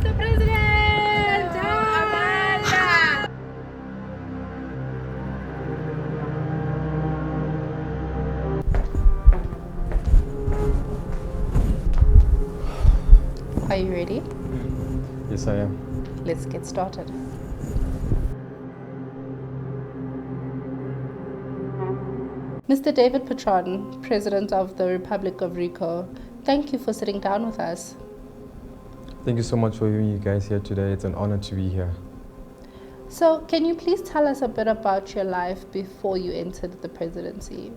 Mr. President! Amanda! Are you ready? Yes, I am. Let's get started. Mr. David Patron, President of the Republic of Reeko, thank you for sitting down with us. Thank you so much for having you guys here today. It's an honor to be here. So, can you please tell us a bit about your life before you entered the presidency?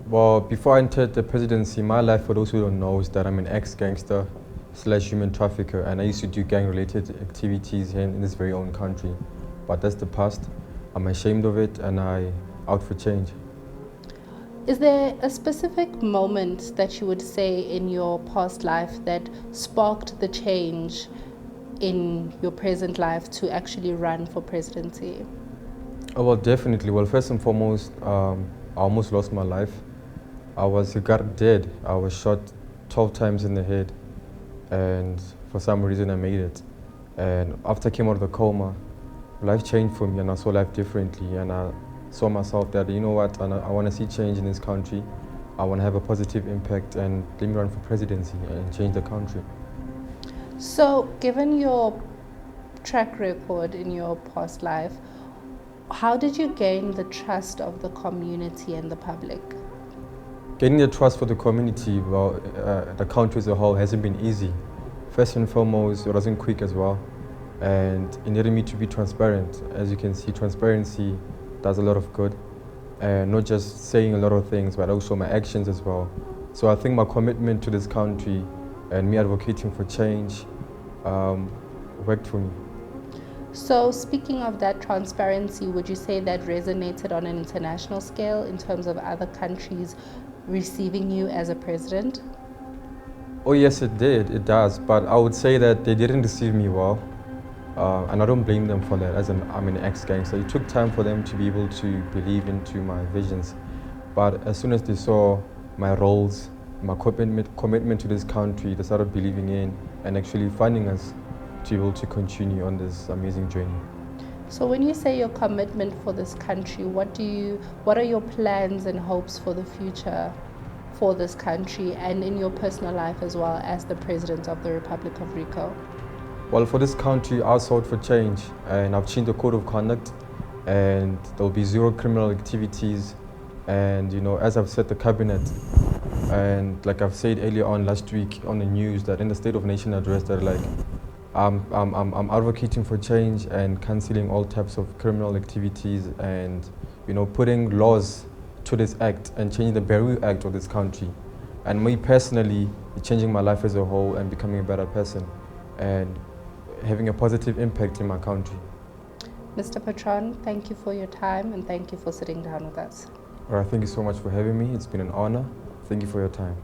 Well, before I entered the presidency, my life, for those who don't know, is that I'm an ex-gangster / human trafficker, and I used to do gang-related activities here in this very own country. But that's the past. I'm ashamed of it, and I'm out for change. Is there a specific moment that you would say in your past life that sparked the change in your present life to actually run for presidency? Oh, well, definitely. Well, first and foremost, I almost lost my life. I was dead. I was shot 12 times in the head, and for some reason I made it. And after I came out of the coma, life changed for me, and I saw life differently, and I saw myself that, you know what, I want to see change in this country. I want to have a positive impact, and let me run for presidency and change the country. So, given your track record in your past life, how did you gain the trust of the community and the public? Getting the trust for the community, well, the country as a whole hasn't been easy. First and foremost, it wasn't quick as well, and it needed me to be transparent. As you can see, transparency does a lot of good, and not just saying a lot of things, but also my actions as well. So I think my commitment to this country and me advocating for change worked for me. So, speaking of that transparency, would you say that resonated on an international scale in terms of other countries receiving you as a president? Oh yes, it did, it does, but I would say that they didn't receive me well. And I don't blame them for that, I'm an ex-gangster. It took time for them to be able to believe into my visions. But as soon as they saw my roles, my commitment to this country, they started believing in and actually funding us to be able to continue on this amazing journey. So when you say your commitment for this country, what are your plans and hopes for the future for this country and in your personal life as well as the President of the Republic of Reeko? Well, for this country, I sought for change, and I've changed the code of conduct, and there'll be zero criminal activities. And you know, as I've said, the cabinet, and like I've said earlier on last week on the news, that in the State of Nation address, that like I'm advocating for change and cancelling all types of criminal activities, and you know, putting laws to this act and changing the very act of this country. And me personally, changing my life as a whole and becoming a better person, and having a positive impact in my country. Mr. Patron, thank you for your time and thank you for sitting down with us. All right, thank you so much for having me. It's been an honor. Thank you for your time.